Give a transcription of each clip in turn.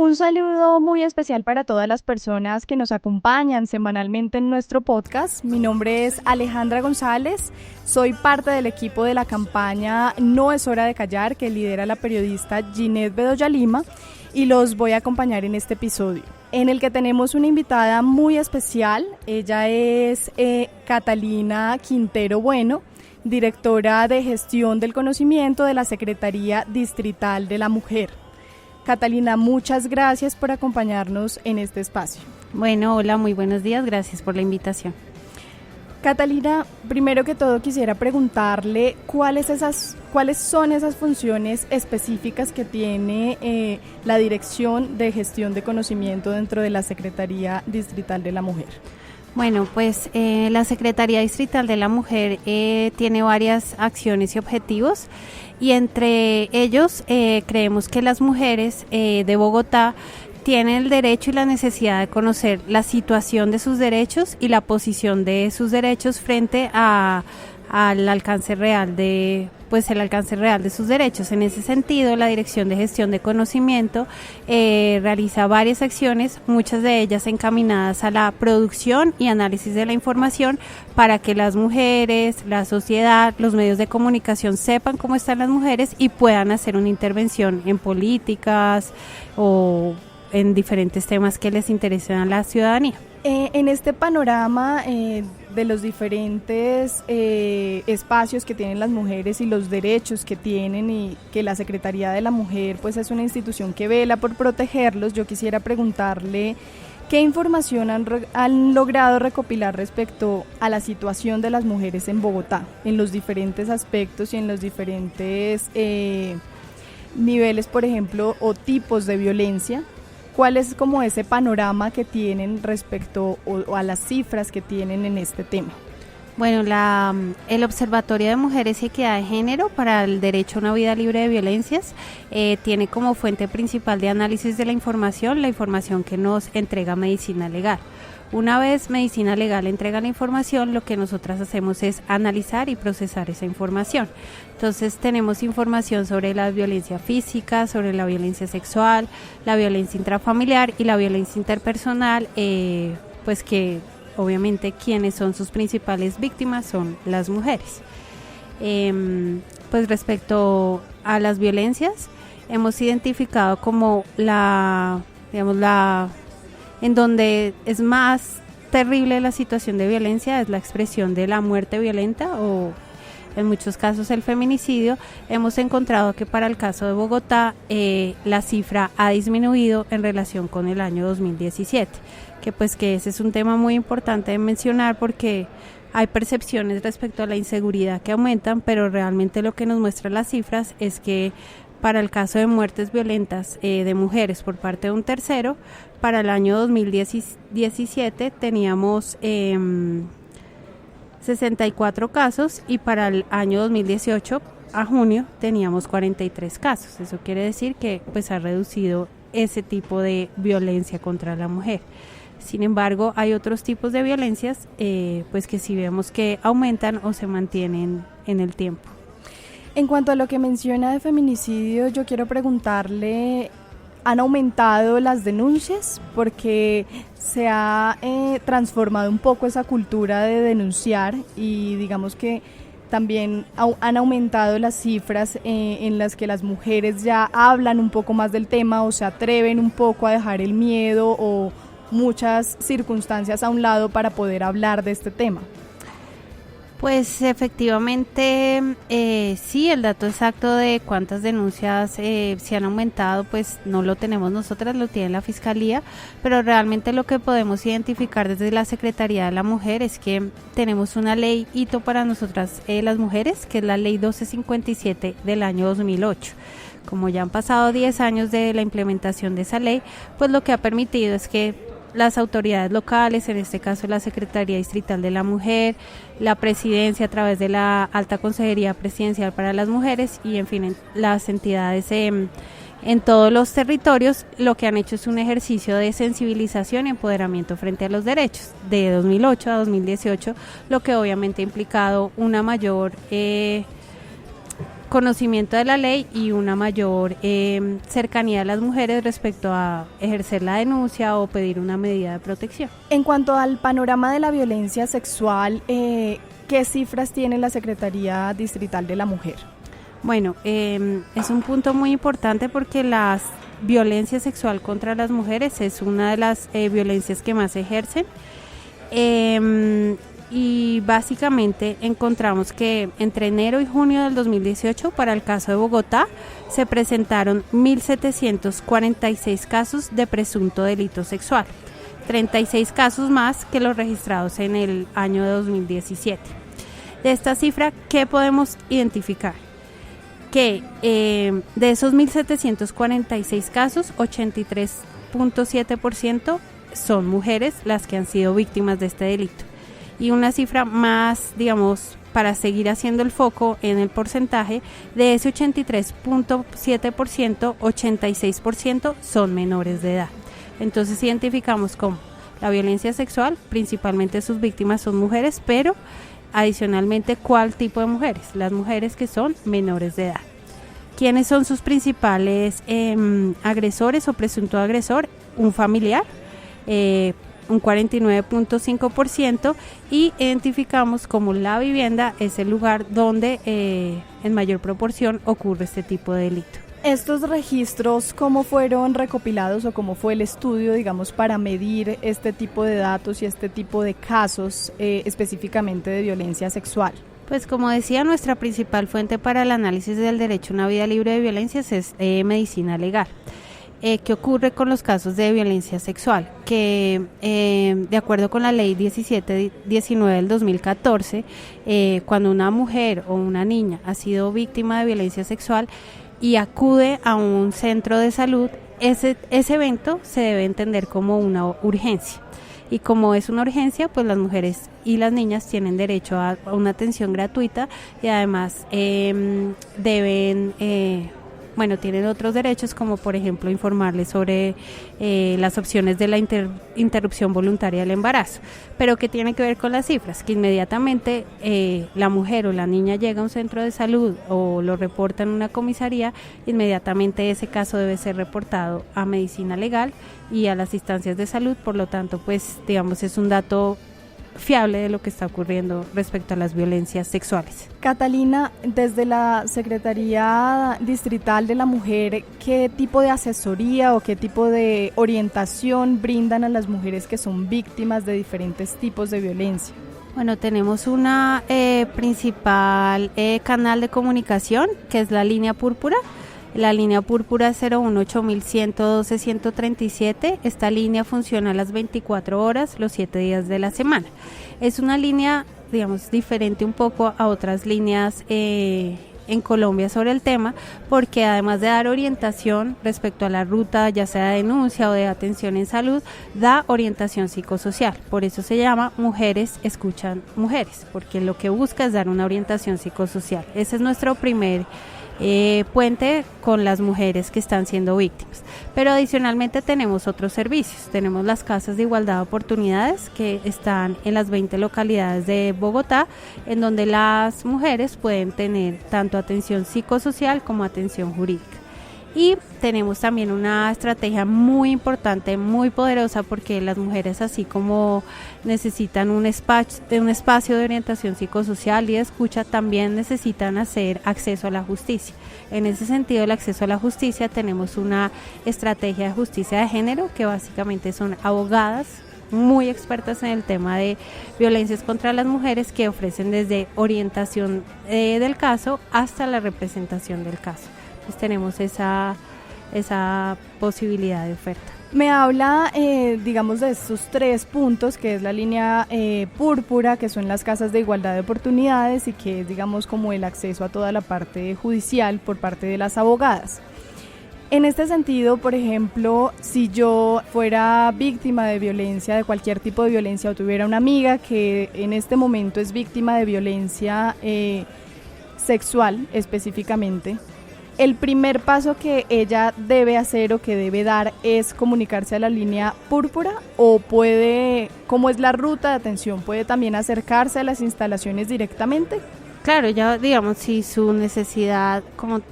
Un saludo muy especial para todas las personas que nos acompañan semanalmente en nuestro podcast. Mi nombre es Alejandra González, soy parte del equipo de la campaña No es hora de callar que lidera la periodista Ginette Bedoya Lima y los voy a acompañar en este episodio, en el que tenemos una invitada muy especial. Ella es Catalina Quintero Bueno, directora de Gestión del Conocimiento de la Secretaría Distrital de la Mujer. Catalina, muchas gracias por acompañarnos en este espacio. Bueno, hola, muy buenos días, gracias por la invitación. Catalina, primero que todo quisiera preguntarle cuáles son esas funciones específicas que tiene la Dirección de Gestión de Conocimiento dentro de la Secretaría Distrital de la Mujer. Bueno, pues la Secretaría Distrital de la Mujer tiene varias acciones y objetivos y entre ellos creemos que las mujeres de Bogotá tienen el derecho y la necesidad de conocer la situación de sus derechos y la posición de sus derechos frente al alcance real de sus derechos. En ese sentido, la Dirección de Gestión de Conocimiento realiza varias acciones, muchas de ellas encaminadas a la producción y análisis de la información para que las mujeres, la sociedad, los medios de comunicación sepan cómo están las mujeres y puedan hacer una intervención en políticas o en diferentes temas que les interesan a la ciudadanía. En este panorama de los diferentes espacios que tienen las mujeres y los derechos que tienen y que la Secretaría de la Mujer pues es una institución que vela por protegerlos, yo quisiera preguntarle qué información han logrado recopilar respecto a la situación de las mujeres en Bogotá, en los diferentes aspectos y en los diferentes niveles, por ejemplo, o tipos de violencia. ¿Cuál es como ese panorama que tienen respecto a las cifras que tienen en este tema? Bueno, el Observatorio de Mujeres y Equidad de Género para el Derecho a una Vida Libre de Violencias tiene como fuente principal de análisis de la información que nos entrega Medicina Legal. Una vez Medicina Legal entrega la información, lo que nosotras hacemos es analizar y procesar esa información. Entonces tenemos información sobre la violencia física, sobre la violencia sexual, la violencia intrafamiliar y la violencia interpersonal, pues que obviamente quienes son sus principales víctimas son las mujeres. Pues respecto a las violencias, hemos identificado como en donde es más terrible la situación de violencia es la expresión de la muerte violenta o en muchos casos el feminicidio. Hemos encontrado que para el caso de Bogotá la cifra ha disminuido en relación con el año 2017, que ese es un tema muy importante de mencionar porque hay percepciones respecto a la inseguridad que aumentan, pero realmente lo que nos muestran las cifras es que para el caso de muertes violentas de mujeres por parte de un tercero, para el año 2017 teníamos 64 casos y para el año 2018 a junio teníamos 43 casos. Eso quiere decir que pues ha reducido ese tipo de violencia contra la mujer. Sin embargo, hay otros tipos de violencias pues que sí vemos que aumentan o se mantienen en el tiempo. En cuanto a lo que menciona de feminicidio, yo quiero preguntarle, ¿han aumentado las denuncias? Porque se ha transformado un poco esa cultura de denunciar y digamos que también han aumentado las cifras en las que las mujeres ya hablan un poco más del tema o se atreven un poco a dejar el miedo o muchas circunstancias a un lado para poder hablar de este tema. Pues efectivamente, sí, el dato exacto de cuántas denuncias se han aumentado, pues no lo tenemos nosotras, lo tiene la Fiscalía, pero realmente lo que podemos identificar desde la Secretaría de la Mujer es que tenemos una ley hito para nosotras las mujeres, que es la Ley 1257 del año 2008. Como ya han pasado 10 años de la implementación de esa ley, pues lo que ha permitido es que las autoridades locales, en este caso la Secretaría Distrital de la Mujer, la Presidencia a través de la Alta Consejería Presidencial para las Mujeres y en fin las entidades en todos los territorios, lo que han hecho es un ejercicio de sensibilización y empoderamiento frente a los derechos de 2008 a 2018, lo que obviamente ha implicado una mayor conocimiento de la ley y una mayor cercanía de las mujeres respecto a ejercer la denuncia o pedir una medida de protección. En cuanto al panorama de la violencia sexual, ¿qué cifras tiene la Secretaría Distrital de la Mujer? Bueno, es un punto muy importante porque la violencia sexual contra las mujeres es una de las violencias que más se ejercen. Y básicamente encontramos que entre enero y junio del 2018, para el caso de Bogotá, se presentaron 1.746 casos de presunto delito sexual, 36 casos más que los registrados en el año de 2017. De esta cifra, ¿qué podemos identificar? Que de esos 1.746 casos, 83.7% son mujeres las que han sido víctimas de este delito. Y una cifra más, digamos, para seguir haciendo el foco en el porcentaje, de ese 83.7%, 86% son menores de edad. Entonces identificamos como la violencia sexual, principalmente sus víctimas son mujeres, pero adicionalmente, ¿cuál tipo de mujeres? Las mujeres que son menores de edad. ¿Quiénes son sus principales agresores o presunto agresor? Un familiar, un 49.5%, y identificamos como la vivienda es el lugar donde en mayor proporción ocurre este tipo de delito. ¿Estos registros cómo fueron recopilados o cómo fue el estudio, digamos, para medir este tipo de datos y este tipo de casos específicamente de violencia sexual? Pues como decía, nuestra principal fuente para el análisis del derecho a una vida libre de violencias es medicina legal. ¿Qué ocurre con los casos de violencia sexual? Que de acuerdo con la ley 1719 del 2014, cuando una mujer o una niña ha sido víctima de violencia sexual y acude a un centro de salud, ese evento se debe entender como una urgencia. Y como es una urgencia, pues las mujeres y las niñas tienen derecho a una atención gratuita y además tienen otros derechos, como por ejemplo informarles sobre las opciones de la interrupción voluntaria del embarazo. Pero ¿qué tiene que ver con las cifras? Que inmediatamente la mujer o la niña llega a un centro de salud o lo reporta en una comisaría, inmediatamente ese caso debe ser reportado a medicina legal y a las instancias de salud. Por lo tanto, pues digamos, es un dato fiable de lo que está ocurriendo respecto a las violencias sexuales. Catalina, desde la Secretaría Distrital de la Mujer, ¿qué tipo de asesoría o qué tipo de orientación brindan a las mujeres que son víctimas de diferentes tipos de violencia? Bueno, tenemos una principal canal de comunicación, que es la línea púrpura. La línea púrpura 018-112-137. Esta línea funciona a las 24 horas, los 7 días de la semana. Es una línea, digamos, diferente un poco a otras líneas en Colombia sobre el tema, porque además de dar orientación respecto a la ruta, ya sea de denuncia o de atención en salud, da orientación psicosocial. Por eso se llama Mujeres Escuchan Mujeres, porque lo que busca es dar una orientación psicosocial. Ese es nuestro primer puente con las mujeres que están siendo víctimas. Pero adicionalmente tenemos otros servicios. Tenemos las casas de igualdad de oportunidades, que están en las 20 localidades de Bogotá, en donde las mujeres pueden tener tanto atención psicosocial como atención jurídica. Y tenemos también una estrategia muy importante, muy poderosa, porque las mujeres, así como necesitan un espacio de orientación psicosocial y de escucha, también necesitan hacer acceso a la justicia. En ese sentido, el acceso a la justicia, tenemos una estrategia de justicia de género, que básicamente son abogadas muy expertas en el tema de violencias contra las mujeres, que ofrecen desde orientación del caso hasta la representación del caso. Pues tenemos esa posibilidad de oferta. Me habla, digamos, de estos 3 puntos, que es la línea púrpura, que son las casas de igualdad de oportunidades, y que es, digamos, como el acceso a toda la parte judicial por parte de las abogadas. En este sentido, por ejemplo, si yo fuera víctima de violencia, de cualquier tipo de violencia, o tuviera una amiga que en este momento es víctima de violencia sexual específicamente, el primer paso que ella debe hacer o que debe dar es comunicarse a la línea púrpura, o puede, ¿cómo es la ruta de atención? ¿Puede también acercarse a las instalaciones directamente? Claro, ya digamos, si su necesidad, como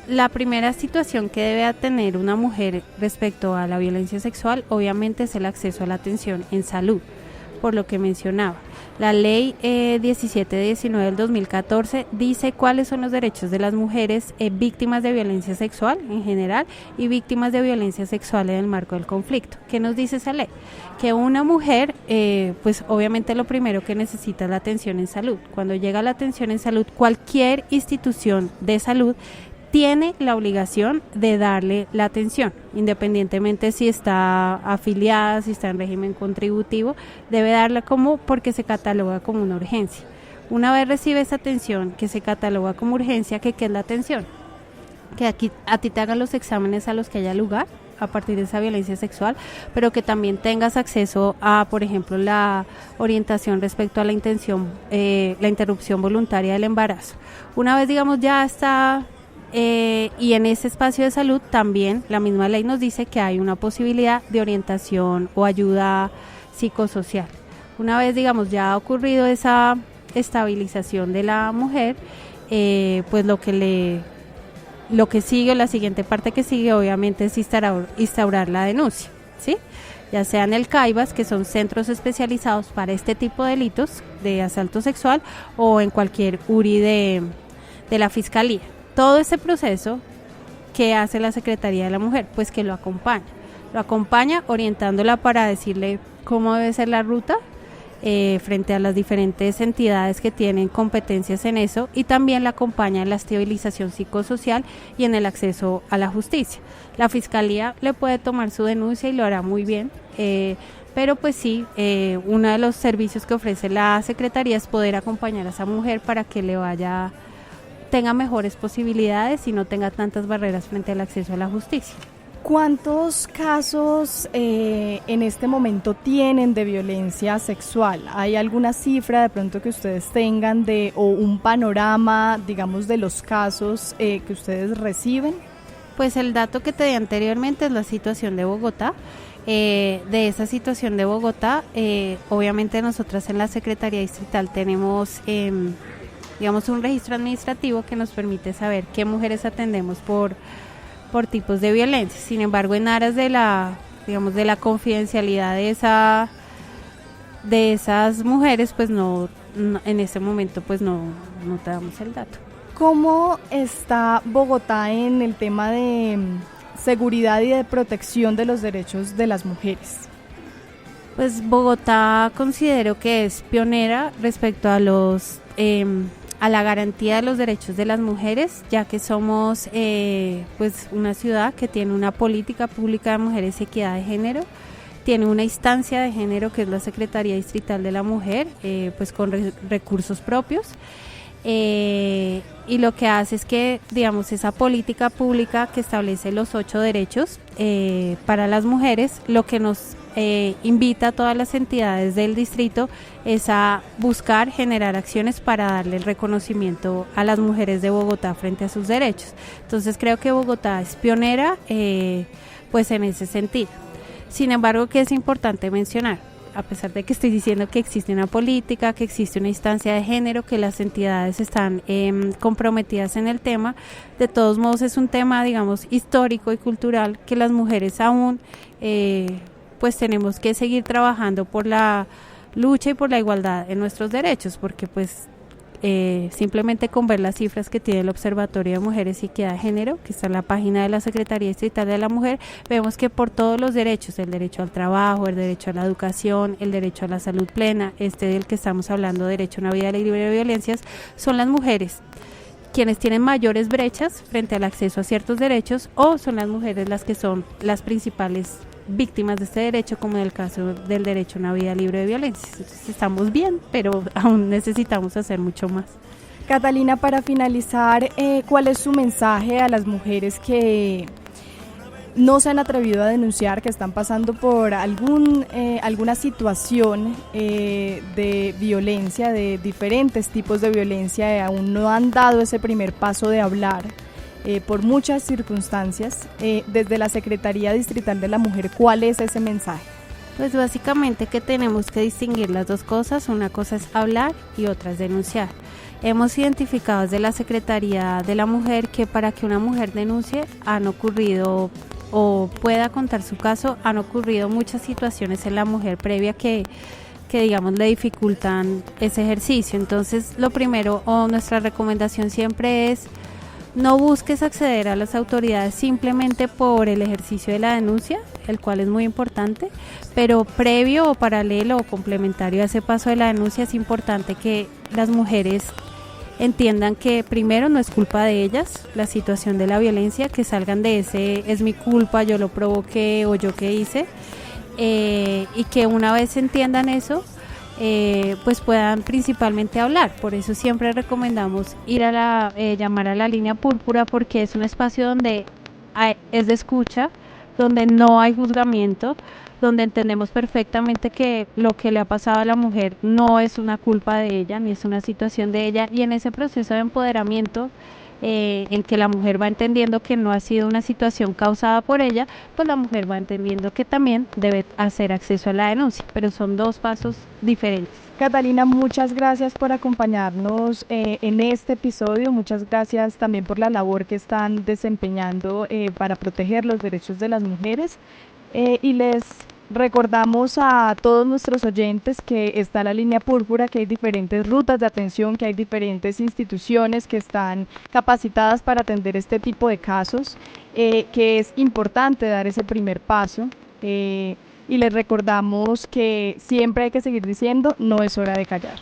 la primera situación que debe tener una mujer respecto a la violencia sexual, obviamente es el acceso a la atención en salud, por lo que mencionaba. La ley 1719 del 2014 dice cuáles son los derechos de las mujeres víctimas de violencia sexual en general y víctimas de violencia sexual en el marco del conflicto. ¿Qué nos dice esa ley? Que una mujer, pues obviamente lo primero que necesita es la atención en salud. Cuando llega la atención en salud, cualquier institución de salud tiene la obligación de darle la atención, independientemente si está afiliada, si está en régimen contributivo, debe darla porque se cataloga como una urgencia. Una vez recibe esa atención que se cataloga como urgencia, ¿qué es la atención? Que aquí a ti te hagan los exámenes a los que haya lugar a partir de esa violencia sexual, pero que también tengas acceso a, por ejemplo, la orientación respecto a la interrupción voluntaria del embarazo. Una vez, digamos, ya está... y en ese espacio de salud también la misma ley nos dice que hay una posibilidad de orientación o ayuda psicosocial. Una vez, digamos, ya ha ocurrido esa estabilización de la mujer, pues lo que sigue, la siguiente parte que sigue, obviamente es instaurar la denuncia, ¿sí? Ya sea en el CAIVAS, que son centros especializados para este tipo de delitos de asalto sexual, o en cualquier URI de la Fiscalía. Todo ese proceso que hace la Secretaría de la Mujer, pues que lo acompaña orientándola para decirle cómo debe ser la ruta frente a las diferentes entidades que tienen competencias en eso, y también la acompaña en la estabilización psicosocial y en el acceso a la justicia. La Fiscalía le puede tomar su denuncia y lo hará muy bien, pero pues sí, uno de los servicios que ofrece la Secretaría es poder acompañar a esa mujer para que tenga mejores posibilidades y no tenga tantas barreras frente al acceso a la justicia. ¿Cuántos casos en este momento tienen de violencia sexual? ¿Hay alguna cifra de pronto que ustedes tengan o un panorama, digamos, de los casos que ustedes reciben? Pues el dato que te di anteriormente es la situación de Bogotá. De esa situación de Bogotá, obviamente nosotras en la Secretaría Distrital tenemos... digamos, un registro administrativo que nos permite saber qué mujeres atendemos por tipos de violencia. Sin embargo, en aras de la confidencialidad de esas mujeres, pues no en ese momento pues no te damos el dato. ¿Cómo está Bogotá en el tema de seguridad y de protección de los derechos de las mujeres? Pues Bogotá considero que es pionera respecto a a la garantía de los derechos de las mujeres, ya que somos pues una ciudad que tiene una política pública de mujeres y equidad de género, tiene una instancia de género que es la Secretaría Distrital de la Mujer, pues con recursos propios, y lo que hace es que, digamos, esa política pública que establece los 8 derechos para las mujeres, lo que nos invita a todas las entidades del distrito es a buscar generar acciones para darle el reconocimiento a las mujeres de Bogotá frente a sus derechos. Entonces creo que Bogotá es pionera pues en ese sentido. Sin embargo, ¿qué es importante mencionar? A pesar de que estoy diciendo que existe una política, que existe una instancia de género, que las entidades están comprometidas en el tema, de todos modos es un tema, digamos, histórico y cultural que las mujeres aún pues tenemos que seguir trabajando por la lucha y por la igualdad en nuestros derechos, porque pues simplemente con ver las cifras que tiene el Observatorio de Mujeres y Equidad de Género, que está en la página de la Secretaría Distrital de la Mujer, vemos que por todos los derechos, el derecho al trabajo, el derecho a la educación, el derecho a la salud plena, del que estamos hablando, derecho a una vida libre de violencias, son las mujeres quienes tienen mayores brechas frente al acceso a ciertos derechos, o son las mujeres las que son las principales víctimas de este derecho, como en el caso del derecho a una vida libre de violencias. Entonces estamos bien, pero aún necesitamos hacer mucho más. Catalina, para finalizar, ¿cuál es su mensaje a las mujeres que no se han atrevido a denunciar, que están pasando por alguna situación de violencia, de diferentes tipos de violencia, y aún no han dado ese primer paso de hablar por muchas circunstancias? Desde la Secretaría Distrital de la Mujer, ¿cuál es ese mensaje? Pues básicamente que tenemos que distinguir las dos cosas. Una cosa es hablar y otra es denunciar. Hemos identificado desde la Secretaría de la Mujer que para que una mujer denuncie han ocurrido o pueda contar su caso, han ocurrido muchas situaciones en la mujer previa que digamos le dificultan ese ejercicio. Entonces lo primero o nuestra recomendación siempre es: no busques acceder a las autoridades simplemente por el ejercicio de la denuncia, el cual es muy importante, pero previo o paralelo o complementario a ese paso de la denuncia es importante que las mujeres entiendan que primero no es culpa de ellas la situación de la violencia, que salgan de ese es mi culpa, yo lo provoqué o yo qué hice, y que una vez entiendan eso, pues puedan principalmente hablar. Por eso siempre recomendamos ir a llamar a la línea púrpura, porque es un espacio donde es de escucha, donde no hay juzgamiento, donde entendemos perfectamente que lo que le ha pasado a la mujer no es una culpa de ella, ni es una situación de ella, y en ese proceso de empoderamiento en que la mujer va entendiendo que no ha sido una situación causada por ella, pues la mujer va entendiendo que también debe hacer acceso a la denuncia, pero son dos pasos diferentes. Catalina, muchas gracias por acompañarnos en este episodio, muchas gracias también por la labor que están desempeñando para proteger los derechos de las mujeres, y les recordamos a todos nuestros oyentes que está la línea púrpura, que hay diferentes rutas de atención, que hay diferentes instituciones que están capacitadas para atender este tipo de casos, que es importante dar ese primer paso. Y les recordamos que siempre hay que seguir diciendo: no es hora de callar.